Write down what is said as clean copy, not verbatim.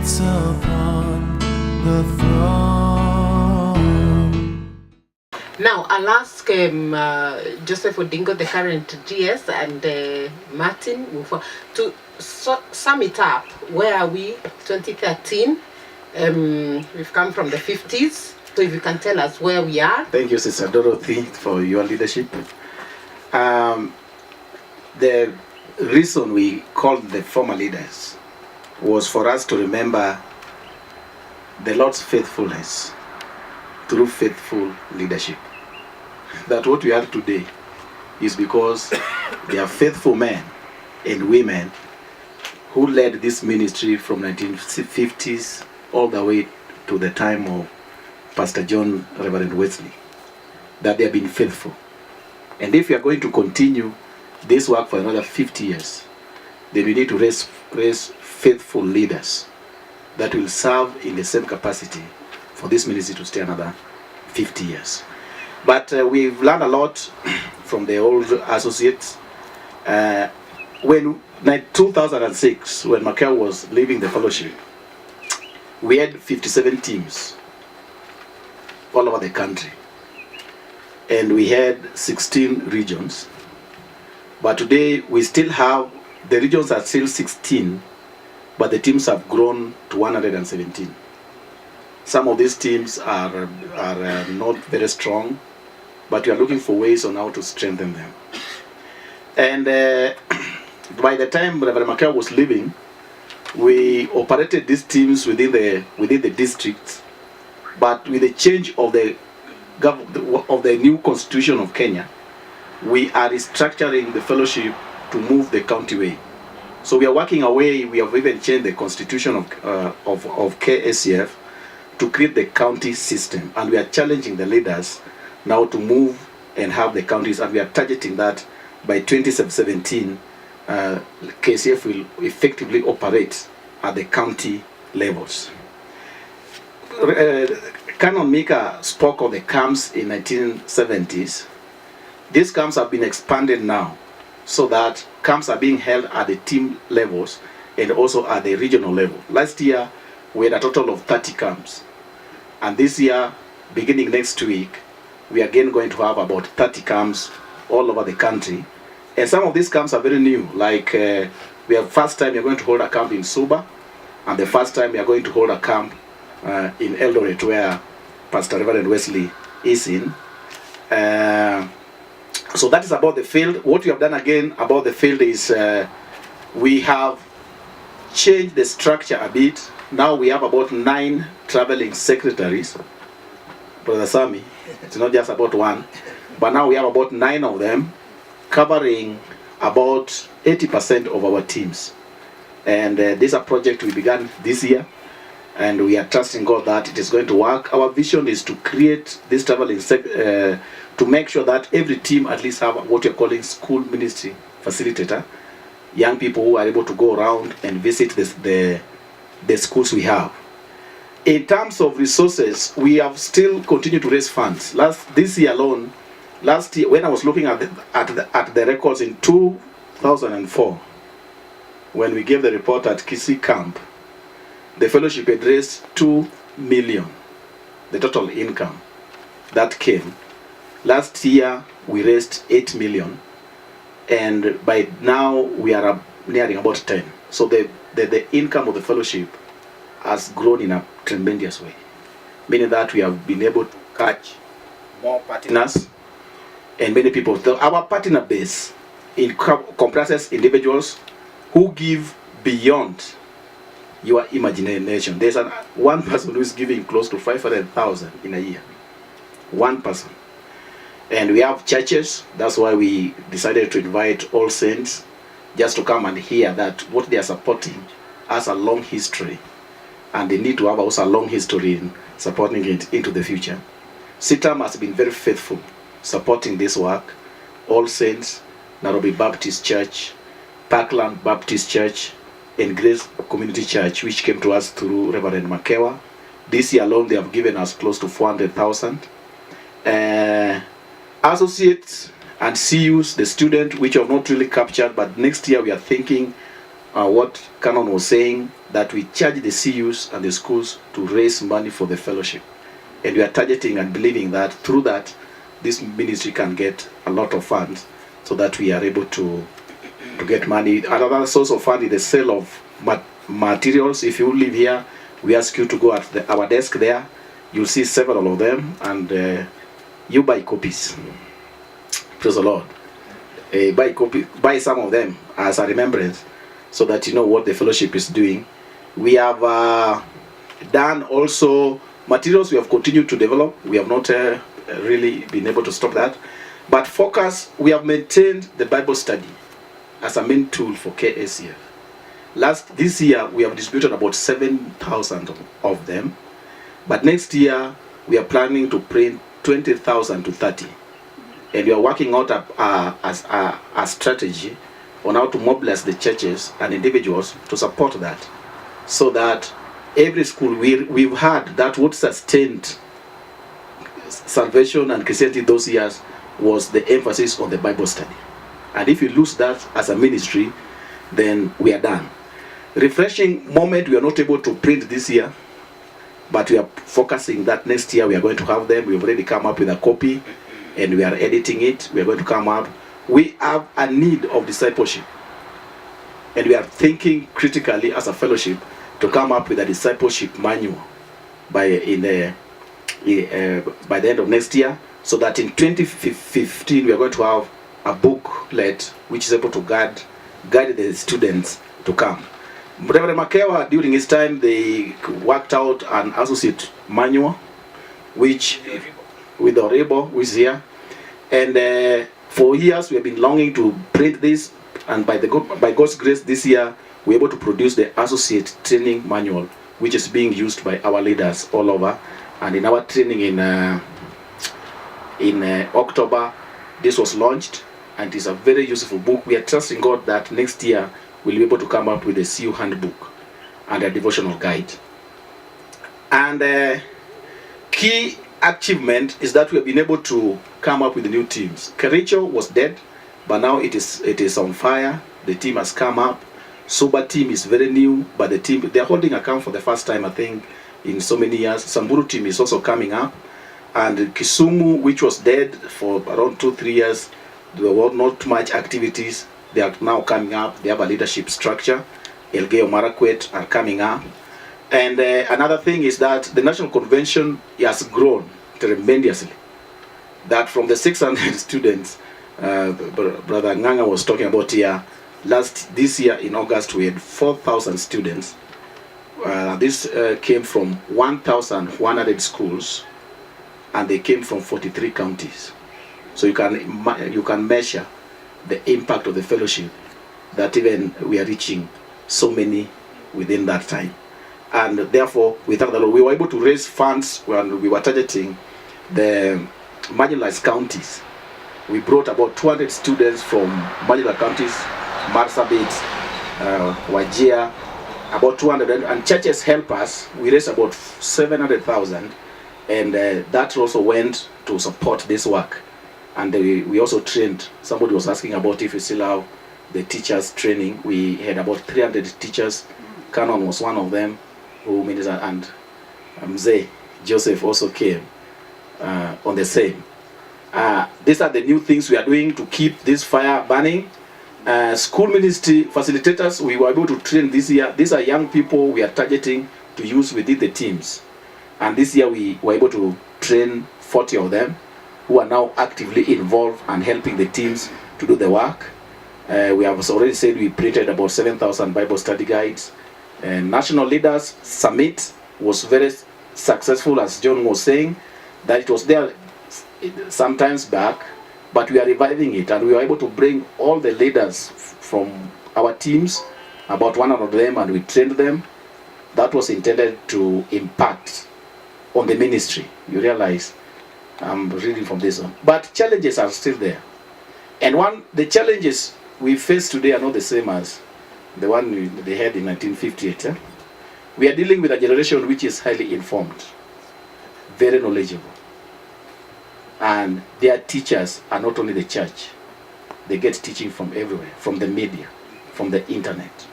sits upon the throne. Now, I'll ask Joseph Odingo, the current GS, and Martin to sum it up. Where are we? 2013. We've come from the 50s. So if you can tell us where we are. Thank you, Sister Dorothy, for your leadership. The reason we called the former leaders was for us to remember the Lord's faithfulness through faithful leadership. That what we are today is because they are faithful men and women who led this ministry from 1950s all the way to the time of Pastor John, Reverend Wesley, that they have been faithful. And if we are going to continue this work for another 50 years, then we need to raise faithful leaders that will serve in the same capacity for this ministry to stay another 50 years. But we've learned a lot from the old associates. When 2006, when Michael was leaving the fellowship, we had 57 teams all over the country, and we had 16 regions. But today we still have, the regions are still 16, but the teams have grown to 117. Some of these teams are not very strong, but we are looking for ways on how to strengthen them. And by the time Reverend Michael was leaving, we operated these teams within the districts. But with the change of the new constitution of Kenya, we are restructuring the fellowship to move the county way. So we are working away. We have even changed the constitution of KSCF to create the county system, and we are challenging the leaders now to move and have the counties, and we are targeting that by 2017, KSCF will effectively operate at the county levels. Canon Mika spoke of the camps in 1970s. These camps have been expanded now, so that camps are being held at the team levels and also at the regional level. Last year, we had a total of 30 camps. And this year, beginning next week, we are again going to have about 30 camps all over the country. And some of these camps are very new. Like, we have first time we are going to hold a camp in Suba, and the first time we are going to hold a camp in Eldoret, where Pastor Reverend Wesley is in. So that is about the field. What we have done again about the field is we have changed the structure a bit. Now we have about 9 traveling secretaries. Brother Sami, it's not just about one, but now we have about 9 of them, covering about 80% of our teams. And this is a project we began this year, and we are trusting God that it is going to work. Our vision is to create this traveling to make sure that every team at least have what we're calling school ministry facilitator, young people who are able to go around and visit the schools we have. In terms of resources, we have still continued to raise funds. This year alone, last year, when I was looking at the records in 2004, when we gave the report at Kisii Camp, the fellowship had raised 2 million, the total income that came. Last year, we raised 8 million, and by now, we are nearing about 10. So the income of the fellowship has grown in a tremendous way, meaning that we have been able to catch more partners and many people. So our partner base comprises individuals who give beyond your imagination. There's one person who is giving close to 500,000 in a year. One person. And we have churches. That's why we decided to invite all saints just to come and hear that what they are supporting has a long history, and they need to have also a long history in supporting it into the future. CITAM has been very faithful supporting this work. All Saints, Nairobi Baptist Church, Parkland Baptist Church, and Grace Community Church, which came to us through Reverend Makewa. This year alone, they have given us close to 400,000. Associates and CUs, the student, which are not really captured, but next year we are thinking what Canon was saying, that we charge the CUs and the schools to raise money for the fellowship. And we are targeting and believing that through that, this ministry can get a lot of funds so that we are able to get money. Another source of fund is the sale of materials. If you live here, we ask you to go at our desk there. You'll see several of them, and you buy copies. Praise the Lord. Buy some of them as a remembrance, so that you know what the fellowship is doing. We have done also materials. We have continued to develop. We have not really been able to stop that. But focus, we have maintained the Bible study as a main tool for KSCF. This year, we have distributed about 7,000 of them. But next year, we are planning to print 20,000 to 30. And we are working out a strategy on how to mobilize the churches and individuals to support that. So that every school, we've had that what sustained salvation and Christianity those years was the emphasis on the Bible study. And if you lose that as a ministry, then we are done. Refreshing moment, we are not able to print this year, but we are focusing that next year we are going to have them. We've already come up with a copy and we are editing it. We are going to come up. We have a need of discipleship, and we are thinking critically as a fellowship to come up with a discipleship manual by the end of next year, so that in 2015 we are going to have a booklet which is able to guide the students to come. Reverend Makewa, during his time, they worked out an associate manual, which with Orebo, who is here, and for years we have been longing to print this, and by God's grace, this year we're able to produce the associate training manual, which is being used by our leaders all over. And in our training in October, this was launched, and it's a very useful book. We are trusting God that next year we'll be able to come up with a CU handbook and a devotional guide. And key achievement is that we have been able to come up with new teams. Kericho was dead, but now it is on fire. The team has come up. Soba team is very new, but the team, they're holding account for the first time, I think, in so many years. Samburu team is also coming up. And Kisumu, which was dead for around 2-3 years, there were not much activities. They are now coming up. They have a leadership structure. Elgeyo Marakwet are coming up. And another thing is that the National Convention has grown tremendously. That from the 600 students, Brother Nganga was talking about here, this year in August we had 4,000 students. This came from 1,100 schools, and they came from 43 counties. So you can measure the impact of the fellowship, that even we are reaching so many within that time. And therefore, we thank the Lord. We were able to raise funds when we were targeting the marginalized counties. We brought about 200 students from marginalized counties, Marsabit, Wajir, about 200, and churches help us. We raised about 700,000, and that also went to support this work. And we also trained. Somebody was asking about if we still have the teachers training. We had about 300 teachers. Canon was one of them, who ministered, and Mzee Joseph also came on the same. These are the new things we are doing to keep this fire burning. School ministry facilitators, we were able to train this year. These are young people we are targeting to use within the teams. And this year we were able to train 40 of them, who are now actively involved and helping the teams to do the work. We have already said we printed about 7,000 Bible study guides. National Leaders Summit was very successful, as John was saying, that it was there sometimes back, but we are reviving it, and we were able to bring all the leaders from our teams, about 100 of them, and we trained them. That was intended to impact on the ministry. You realize, I'm reading from this one. But challenges are still there. And the challenges we face today are not the same as the one they had in 1958. We are dealing with a generation which is highly informed, very knowledgeable. And their teachers are not only the church. They get teaching from everywhere, from the media, from the internet.